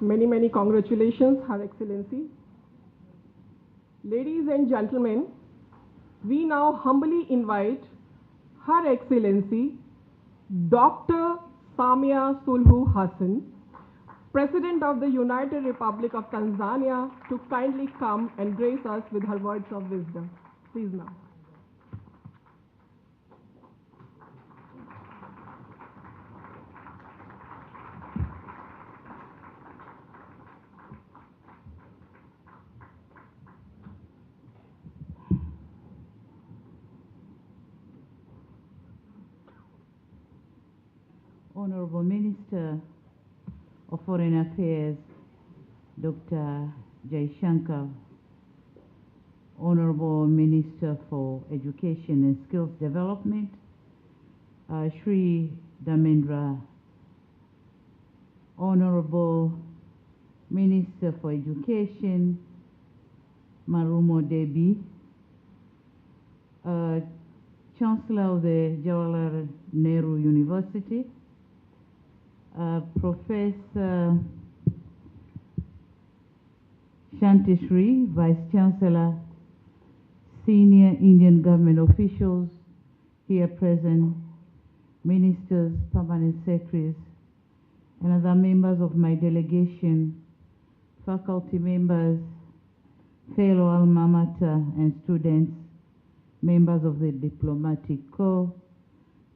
Many congratulations, Her Excellency. Ladies and gentlemen, we now humbly invite Her Excellency Dr. Samia Suluhu Hassan, President of the United Republic of Tanzania, to kindly come and grace us with her words of wisdom. Please now. Honorable Minister of Foreign Affairs, Dr. Jaishankar, Honorable Minister for Education and Skills Development, Shri Dharmendra, Honorable Minister for Education, Marumo Debi, Chancellor of the Jawaharlal Nehru University, Professor Shantishri, Vice Chancellor, senior Indian government officials here present, ministers, permanent secretaries, and other members of my delegation, faculty members, fellow alma mater and students, members of the diplomatic corps,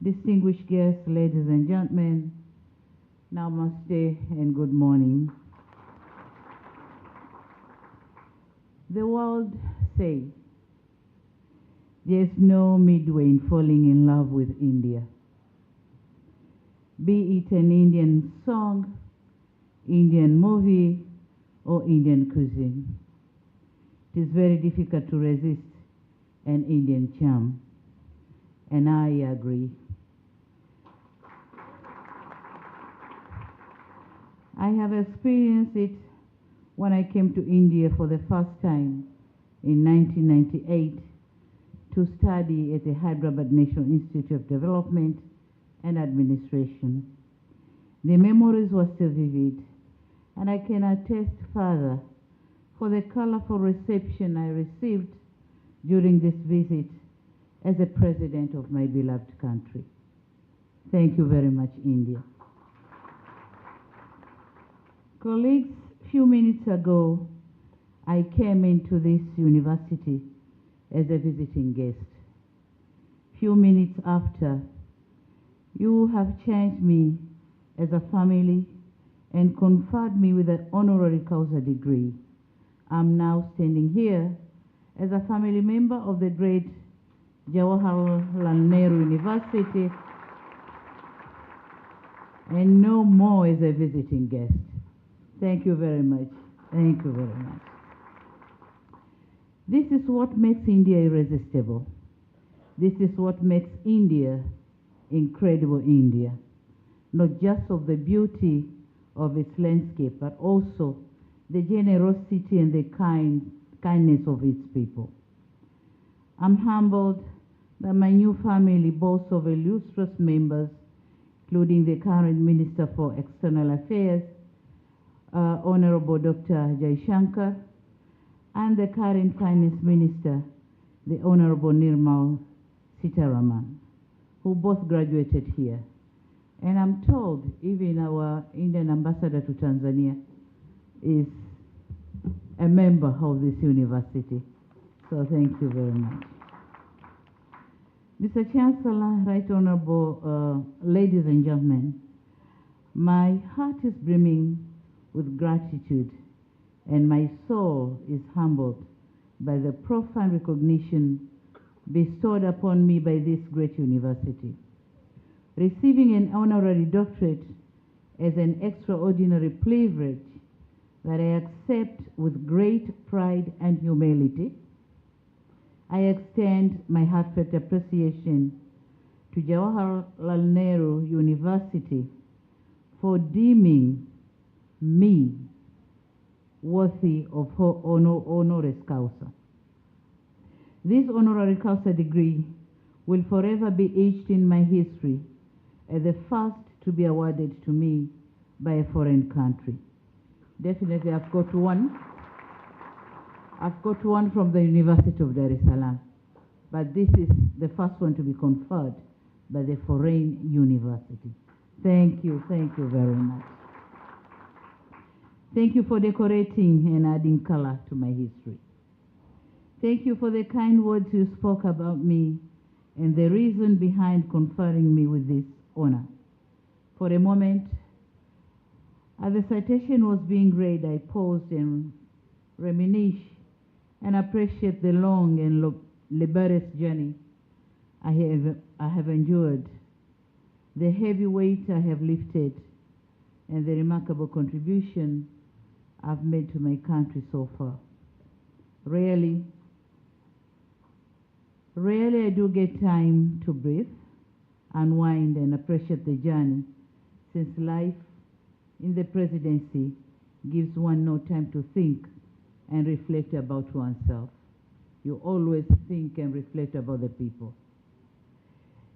distinguished guests, ladies and gentlemen, namaste and good morning. The world says there's no midway in falling in love with India. Be it an Indian song, Indian movie, or Indian cuisine. It is very difficult to resist an Indian charm, and I agree. I have experienced it when I came to India for the first time in 1998 to study at the Hyderabad National Institute of Development and Administration. The memories were still vivid, and I can attest further for the colorful reception I received during this visit as a president of my beloved country. Thank you very much, India. Colleagues, a few minutes ago, I came into this university as a visiting guest. Few minutes after, you have changed me as a family and conferred me with an honorary causa degree. I'm now standing here as a family member of the great Jawaharlal Nehru University and no more as a visiting guest. Thank you very much. Thank you very much. This is what makes India irresistible. This is what makes India incredible India, not just of the beauty of its landscape, but also the generosity and the kindness of its people. I'm humbled that my new family boasts of illustrious members, including the current Minister for External Affairs, Honorable Dr. Jaishankar, and the current Finance Minister, the Honorable Nirmal Sitaraman, who both graduated here. And I'm told even our Indian ambassador to Tanzania is a member of this university. So thank you very much. Mr. Chancellor, Right Honorable ladies and gentlemen, my heart is brimming with gratitude and my soul is humbled by the profound recognition bestowed upon me by this great university. Receiving an honorary doctorate is an extraordinary privilege that I accept with great pride and humility. I extend my heartfelt appreciation to Jawaharlal Nehru University for deeming me worthy of honoris causa. This honorary causa degree will forever be etched in my history as the first to be awarded to me by a foreign country. Definitely, I've got one. I've got one from the University of Dar es Salaam, but this is the first one to be conferred by the foreign university. Thank you very much. Thank you for decorating and adding color to my history. Thank you for the kind words you spoke about me and the reason behind conferring me with this honor. For a moment, as the citation was being read, I paused and reminisced and appreciate the long and laborious journey I have endured, the heavy weight I have lifted, and the remarkable contribution I've made to my country so far. Rarely I do get time to breathe, unwind, and appreciate the journey, since life in the presidency gives one no time to think and reflect about oneself. You always think and reflect about the people.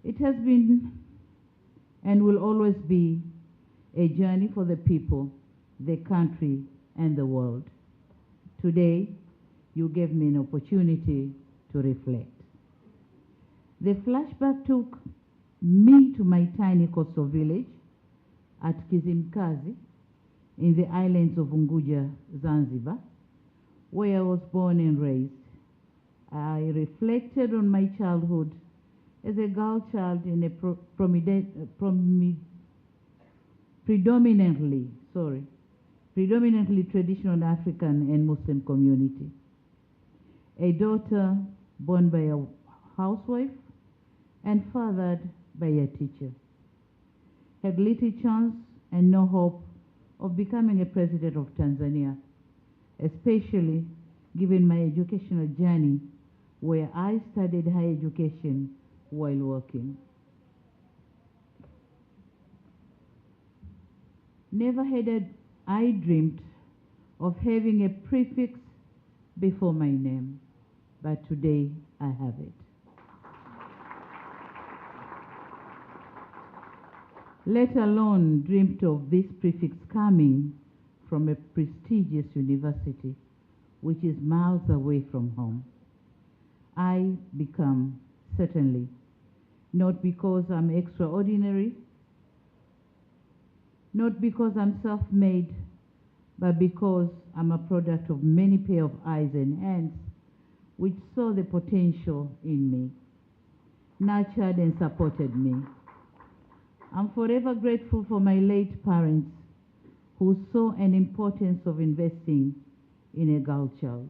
It has been and will always be a journey for the people, the country, and the world. Today, you gave me an opportunity to reflect. The flashback took me to my tiny coastal village at Kizimkazi in the islands of Unguja, Zanzibar, where I was born and raised. I reflected on my childhood as a girl child in a predominantly traditional African and Muslim community. A daughter born by a housewife and fathered by a teacher. Had little chance and no hope of becoming a president of Tanzania, especially given my educational journey where I studied higher education while working. Never had I dreamed of having a prefix before my name, but today I have it. Let alone dreamt of this prefix coming from a prestigious university which is miles away from home. I become, certainly, not because I'm extraordinary, not because I'm self-made, but because I'm a product of many pair of eyes and hands which saw the potential in me, nurtured and supported me. I'm forever grateful for my late parents who saw an importance of investing in a girl child,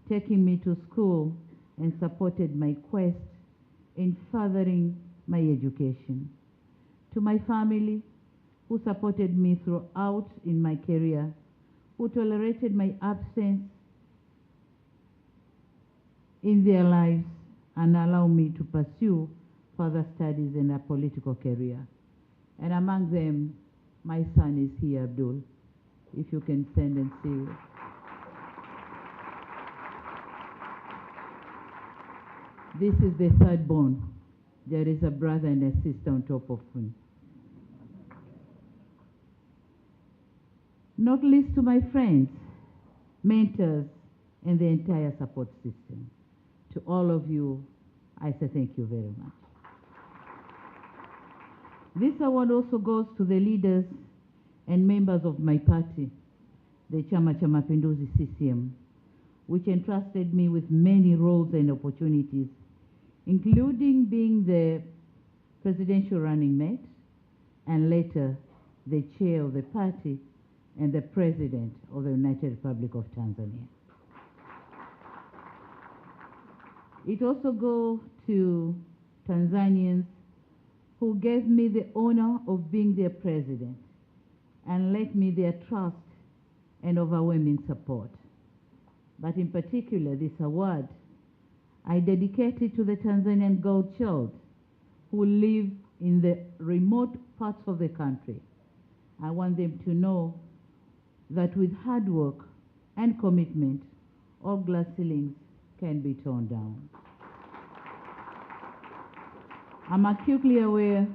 taking me to school and supported my quest in furthering my education. To my family, who supported me throughout in my career, who tolerated my absence in their lives and allowed me to pursue further studies in a political career. And among them, my son is here, Abdul, if you can stand and see. This is the third born. There is a brother and a sister on top of me. Not least to my friends, mentors, and the entire support system. To all of you, I say thank you very much. This award also goes to the leaders and members of my party, the Chama cha Mapinduzi CCM, which entrusted me with many roles and opportunities, including being the presidential running mate and later the chair of the party and the president of the United Republic of Tanzania. It also goes to Tanzanians who gave me the honor of being their president and lent me their trust and overwhelming support. But in particular, this award I dedicate it to the Tanzanian girl child who live in the remote parts of the country. I want them to know that with hard work and commitment, all glass ceilings can be torn down. I'm acutely aware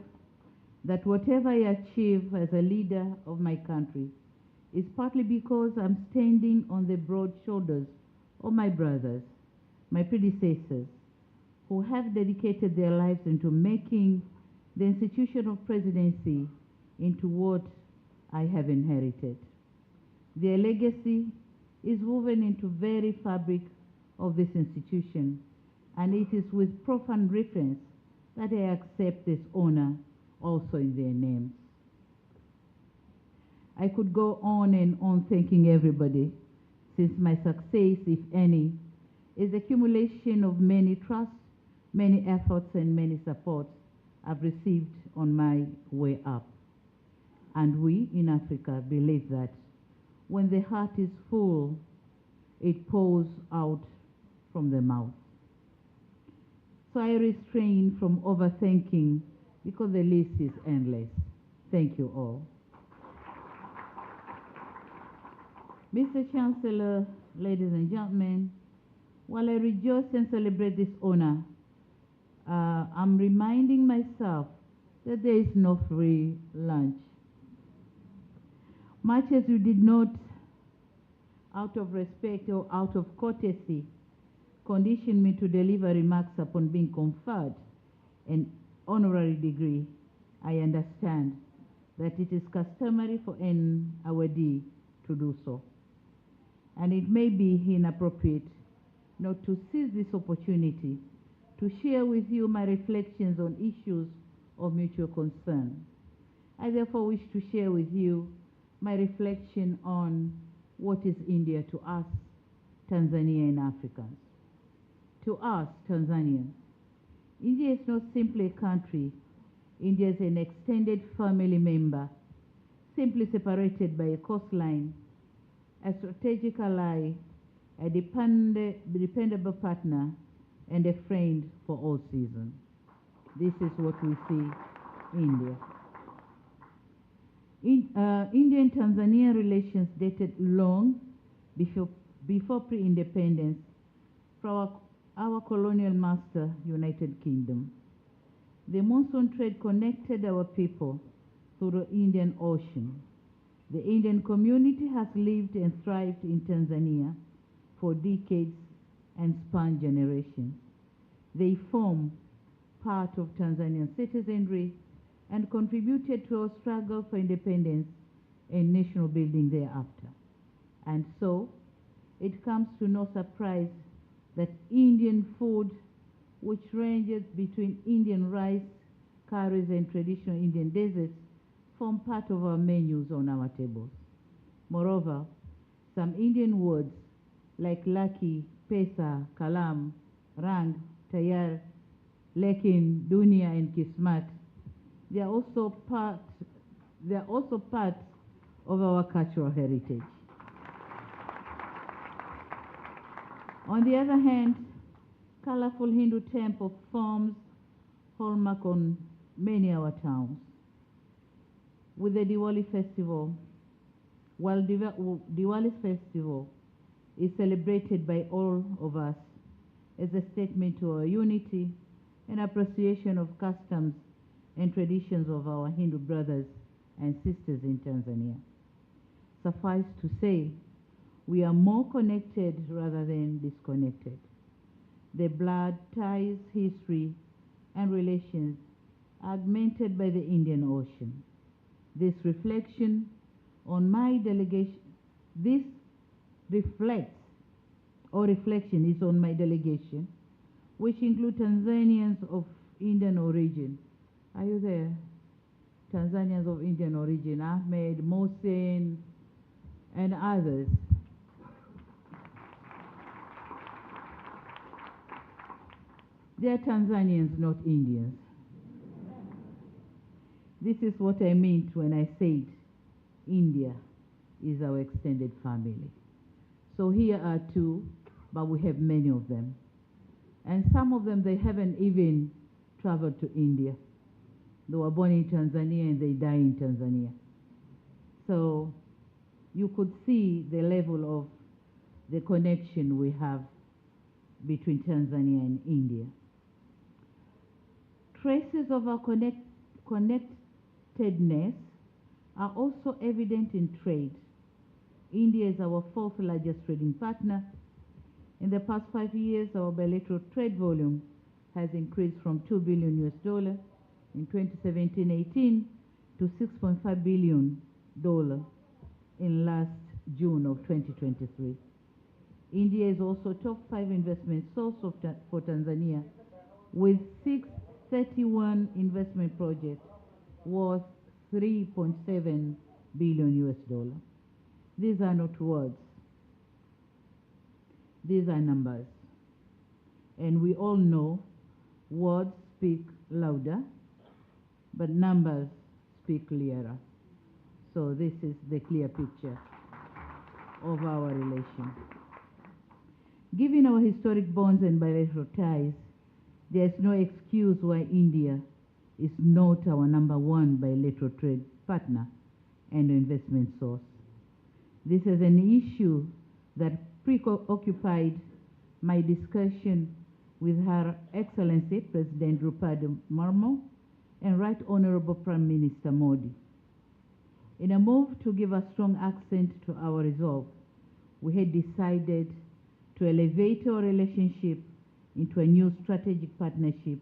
that whatever I achieve as a leader of my country is partly because I'm standing on the broad shoulders of my brothers, my predecessors, who have dedicated their lives into making the institution of presidency into what I have inherited. Their legacy is woven into very fabric of this institution, and it is with profound reverence that I accept this honor also in their names. I could go on and on thanking everybody, since my success, if any, is the accumulation of many trusts, many efforts, and many supports I've received on my way up. And we in Africa believe that when the heart is full, it pours out from the mouth. So I refrain from overthinking because the list is endless. Thank you all. Mr. Chancellor, ladies and gentlemen, while I rejoice and celebrate this honor, I'm reminding myself that there is no free lunch. Much as you did not, out of respect or out of courtesy, condition me to deliver remarks upon being conferred an honorary degree, I understand that it is customary for an awardee to do so. And it may be inappropriate not to seize this opportunity to share with you my reflections on issues of mutual concern. I therefore wish to share with you my reflection on what is India to us, Tanzanian Africans. To us, Tanzanians, India is not simply a country. India is an extended family member, simply separated by a coastline, a strategic ally, a dependable partner, and a friend for all seasons. This is what we see India. India and Tanzania relations dated long before pre-independence from our colonial master, United Kingdom. The monsoon trade connected our people through the Indian Ocean. The Indian community has lived and thrived in Tanzania for decades and spanned generations. They form part of Tanzanian citizenry and contributed to our struggle for independence and national building thereafter. And so, it comes to no surprise that Indian food, which ranges between Indian rice, curries, and traditional Indian desserts, form part of our menus on our tables. Moreover, some Indian words like lucky, pesa, kalam, rang, tayar, lekin, dunia, and kismat, they are also part of our cultural heritage. On the other hand, colorful Hindu temple forms hallmark on many of our towns. With the Diwali festival, while Diwali festival is celebrated by all of us as a statement to our unity and appreciation of customs and traditions of our Hindu brothers and sisters in Tanzania. Suffice to say, we are more connected rather than disconnected. The blood ties, history, and relations are augmented by the Indian Ocean. This reflection on my delegation, this reflection is on my delegation, which include Tanzanians of Indian origin. Are you there? Tanzanians of Indian origin, Ahmed, Mohsen, and others. They are Tanzanians, not Indians. This is what I meant when I said India is our extended family. So here are two, but we have many of them. And some of them, they haven't even traveled to India. They were born in Tanzania and they die in Tanzania. So you could see the level of the connection we have between Tanzania and India. Traces of our connectedness are also evident in trade. India is our fourth largest trading partner. In the past 5 years, our bilateral trade volume has increased from $2 billion in 2017-18 to $6.5 billion in last June of 2023. India is also top 5 investment source for Tanzania, with 631 investment projects worth $3.7 billion. These are not words. These are numbers. And we all know words speak louder, but numbers speak clearer. So this is the clear picture of our relation. Given our historic bonds and bilateral ties, there is no excuse why India is not our #1 bilateral trade partner and investment source. This is an issue that preoccupied my discussion with Her Excellency President Draupadi Murmu and Right Honorable Prime Minister Modi. In a move to give a strong accent to our resolve, we had decided to elevate our relationship into a new strategic partnership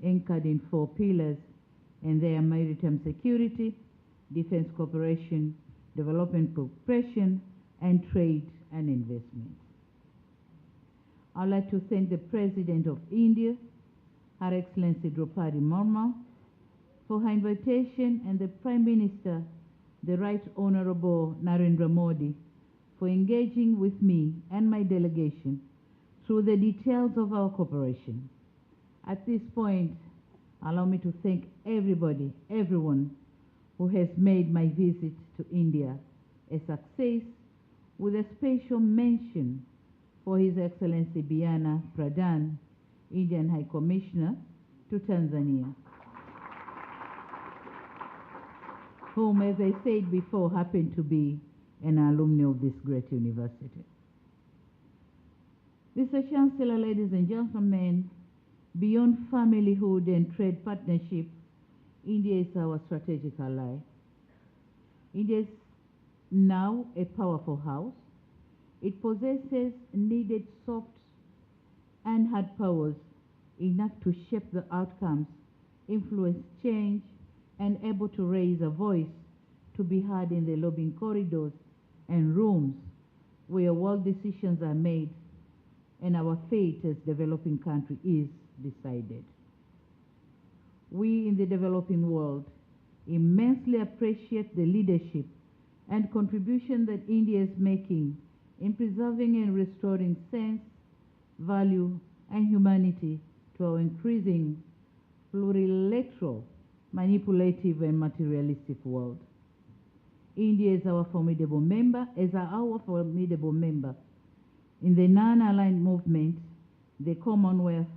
anchored in 4 pillars, and they are maritime security, defense cooperation, development cooperation, and trade and investment. I'd like to thank the President of India, Her Excellency Draupadi Murmu, for her invitation, and the Prime Minister, the Right Honorable Narendra Modi, for engaging with me and my delegation through the details of our cooperation. At this point, allow me to thank everyone who has made my visit to India a success, with a special mention for His Excellency Biana Pradhan, Indian High Commissioner to Tanzania, whom, as I said before, happened to be an alumni of this great university. Mr. Chancellor, ladies and gentlemen, beyond familyhood and trade partnership, India is our strategic ally. India is now a powerful house. It possesses needed soft and hard powers enough to shape the outcomes, influence change, and able to raise a voice to be heard in the lobbying corridors and rooms where world decisions are made and our fate as developing country is decided. We in the developing world immensely appreciate the leadership and contribution that India is making in preserving and restoring sense, value, and humanity to our increasing plurilateral, manipulative, and materialistic world. India is our formidable member, in the non-aligned movement, the Commonwealth,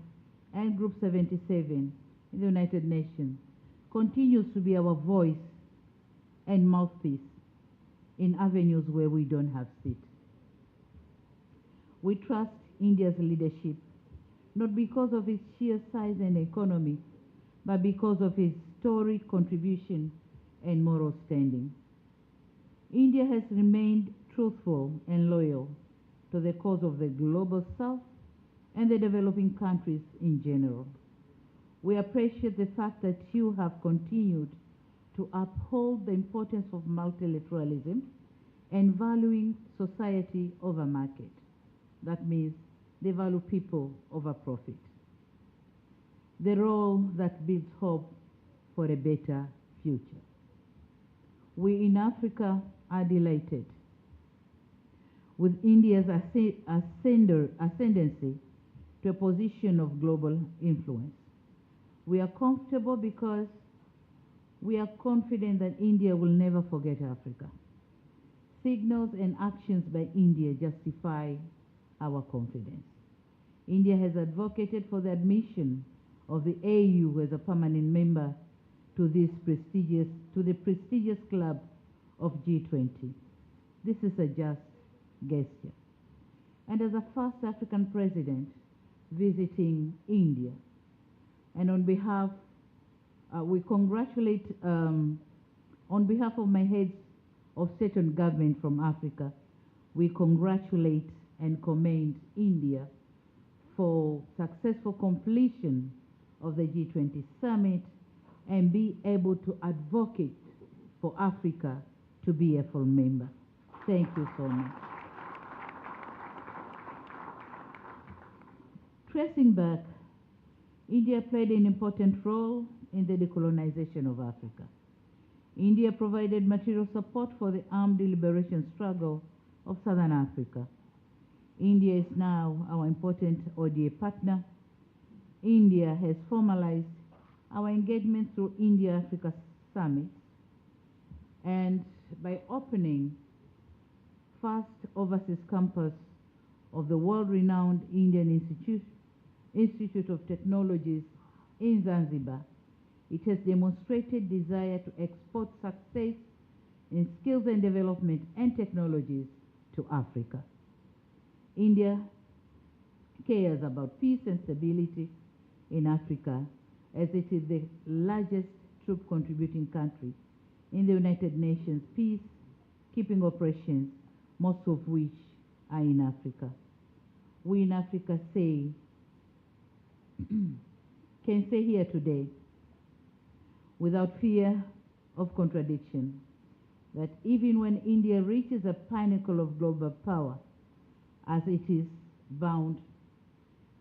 and Group 77 in the United Nations, continues to be our voice and mouthpiece in avenues where we don't have seat. We trust India's leadership, not because of its sheer size and economy, but because of its historic contribution and moral standing. India has remained truthful and loyal to the cause of the global South and the developing countries in general. We appreciate the fact that you have continued to uphold the importance of multilateralism and valuing society over market. That means they value people over profit. The role that builds hope for a better future. We in Africa are delighted with India's ascendancy to a position of global influence. We are comfortable because we are confident that India will never forget Africa. Signals and actions by India justify our confidence. India has advocated for the admission of the AU as a permanent member to the prestigious club of G20. This is a just gesture. And as a first African president visiting India, and on behalf, we congratulate, on behalf of my heads of state-owned government from Africa, we congratulate and commend India for successful completion of the G20 summit and be able to advocate for Africa to be a full member. Thank you so much. Tracing back, India played an important role in the decolonization of Africa. India provided material support for the armed liberation struggle of Southern Africa. India is now our important ODA partner. India has formalized our engagement through India-Africa summits and by opening first overseas campus of the world-renowned Indian Institute of Technologies in Zanzibar. It has demonstrated desire to export success in skills and development and technologies to Africa. India cares about peace and stability in Africa, as it is the largest troop contributing country in the United Nations peacekeeping operations, most of which are in Africa. We in Africa can say here today, without fear of contradiction, that even when India reaches a pinnacle of global power, as it is bound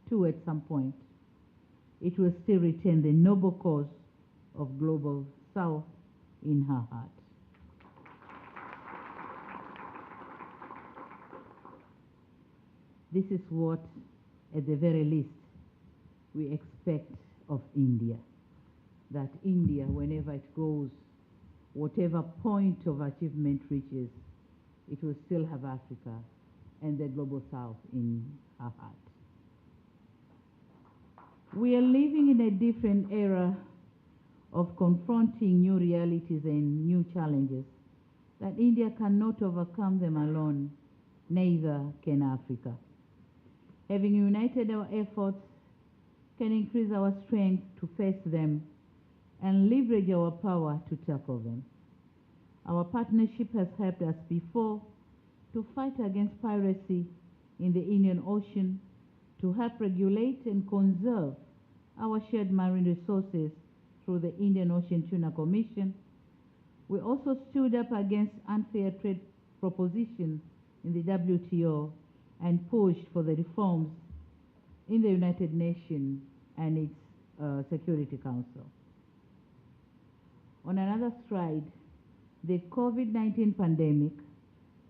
to at some point, it will still retain the noble cause of global South in her heart. This is what, at the very least, we expect of India. That India, whenever it goes, whatever point of achievement reaches, it will still have Africa and the global South in her heart. We are living in a different era of confronting new realities and new challenges that India cannot overcome them alone, neither can Africa. Having united our efforts can increase our strength to face them and leverage our power to tackle them. Our partnership has helped us before to fight against piracy in the Indian Ocean, to help regulate and conserve our shared marine resources through the Indian Ocean Tuna Commission. We also stood up against unfair trade propositions in the WTO and pushed for the reforms in the United Nations and its Security Council. On another stride, the COVID-19 pandemic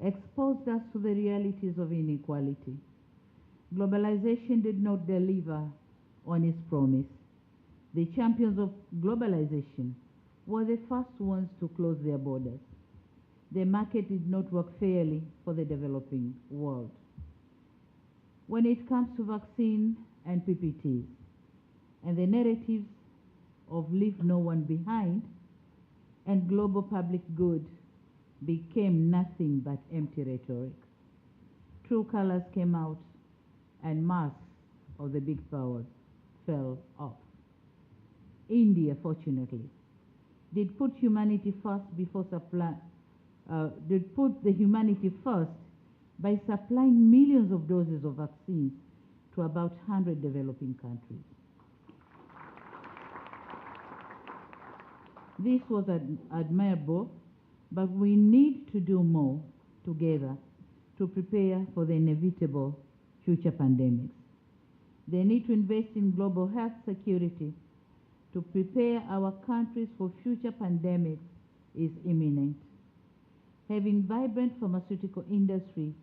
exposed us to the realities of inequality. Globalization did not deliver on its promise. The champions of globalization were the first ones to close their borders. The market did not work fairly for the developing world. When it comes to vaccine and PPTs, and the narratives of leave no one behind and global public good became nothing but empty rhetoric. True colors came out and masks of the big powers fell off. India, fortunately, did put humanity first did put the humanity first by supplying millions of doses of vaccines to about 100 developing countries. This was admirable, but we need to do more together to prepare for the inevitable future pandemics. They need to invest in global health security to prepare our countries for future pandemics is imminent. Having vibrant pharmaceutical industry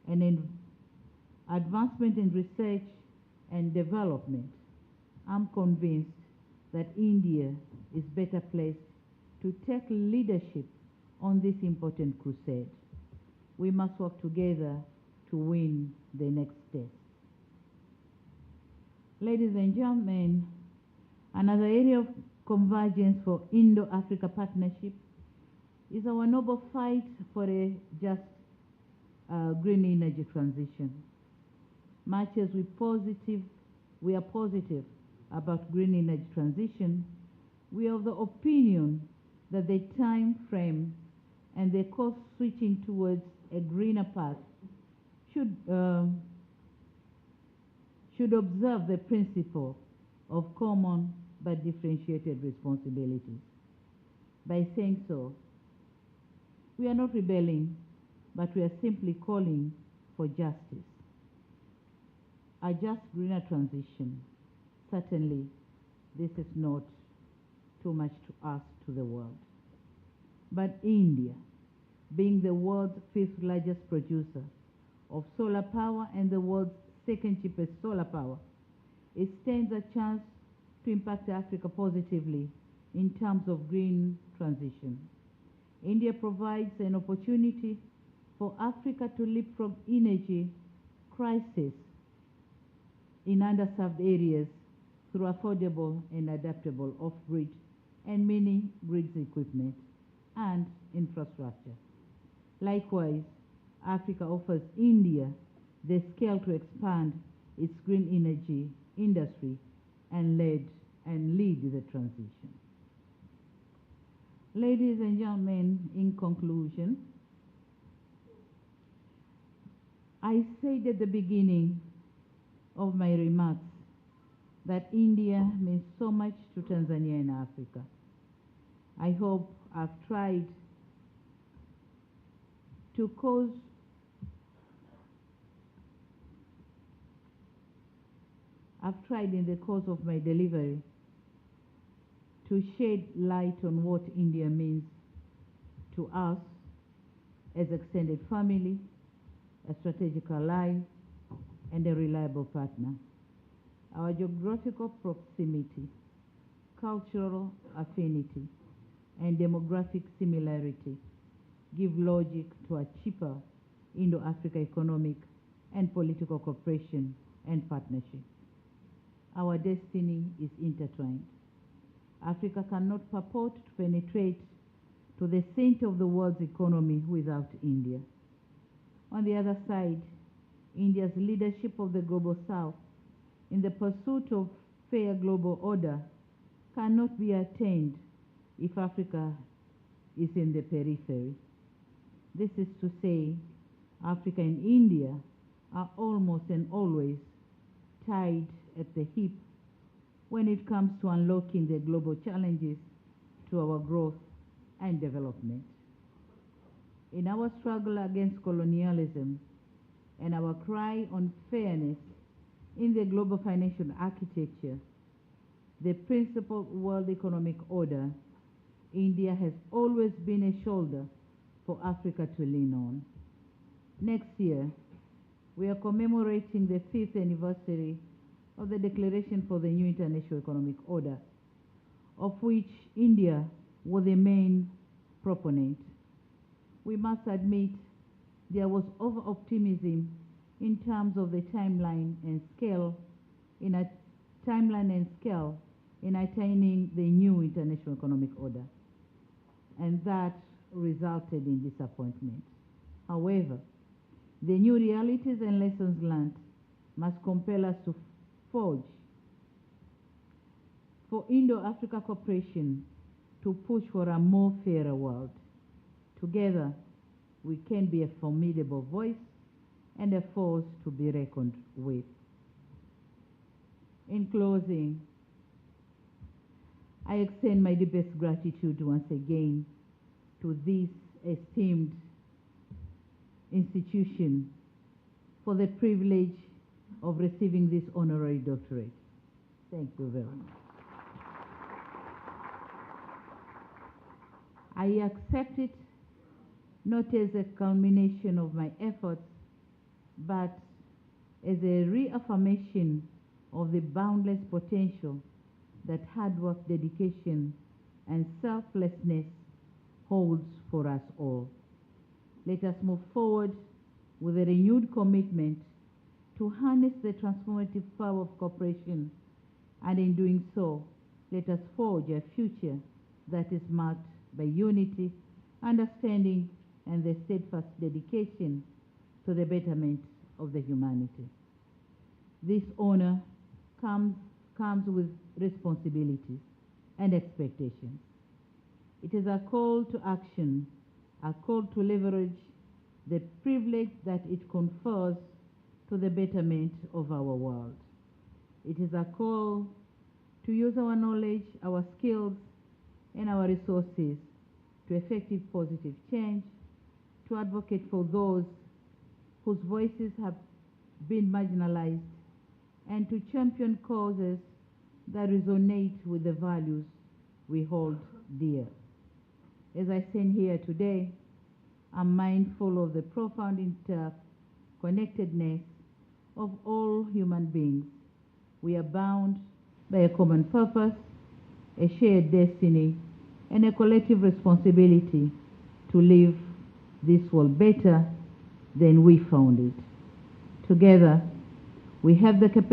and advancement in research and development, I'm convinced that India is better placed to take leadership on this important crusade. We must work together to win the next test. Ladies and gentlemen, another area of convergence for Indo-Africa partnership is our noble fight for a just green energy transition. Much as we are positive about green energy transition, we are of the opinion that the time frame and the course switching towards a greener path should, should observe the principle of common but differentiated responsibilities. By saying so, we are not rebelling, but we are simply calling for justice. A just greener transition. Certainly, this is not too much to ask to the world. But India, being the world's fifth largest producer of solar power and the world's second cheapest solar power, it stands a chance to impact Africa positively in terms of green transition. India provides an opportunity for Africa to leapfrog energy crisis in underserved areas through affordable and adaptable off-grid and mini-grids equipment and infrastructure. Likewise, Africa offers India the scale to expand its green energy industry and lead the transition. Ladies and gentlemen, in conclusion, I said at the beginning of my remarks that India means so much to Tanzania and Africa. I hope I've tried to cause in the course of my delivery to shed light on what India means to us as extended family, a strategic ally, and a reliable partner. Our geographical proximity, cultural affinity, and demographic similarity give logic to a cheaper Indo-Africa economic and political cooperation and partnership. Our destiny is intertwined. Africa cannot purport to penetrate to the center of the world's economy without India. On the other side, India's leadership of the Global South in the pursuit of fair global order cannot be attained if Africa is in the periphery. This is to say, Africa and India are almost and always tied at the hip when it comes to unlocking the global challenges to our growth and development. In our struggle against colonialism and our cry on fairness in the global financial architecture, the principal world economic order, India has always been a shoulder for Africa to lean on. Next year, we are commemorating the 5th anniversary of the Declaration for the New International Economic Order, of which India was the main proponent. We must admit there was over-optimism in terms of the timeline and scale in attaining the new international economic order, and that resulted in disappointment. However, the new realities and lessons learned must compel us to forge for Indo-Africa cooperation to push for a more fairer world. Together, we can be a formidable voice and a force to be reckoned with. In closing, I extend my deepest gratitude once again to this esteemed institution for the privilege of receiving this honorary doctorate. Thank you very much. I accept it not as a culmination of my efforts, but as a reaffirmation of the boundless potential that hard work, dedication, and selflessness holds for us all. Let us move forward with a renewed commitment to harness the transformative power of cooperation, and in doing so, let us forge a future that is marked by unity, understanding, and the steadfast dedication to the betterment of the humanity. This honor comes with responsibilities and expectations. It is a call to action a call to leverage the privilege that it confers to the betterment of our world. It is a call to use our knowledge, our skills, and our resources to effective positive change, to advocate for those whose voices have been marginalized, and to champion causes that resonate with the values we hold dear. As I stand here today, I'm mindful of the profound interconnectedness of all human beings. We are bound by a common purpose, a shared destiny, and a collective responsibility to leave this world better than we found it. Together, we have the capacity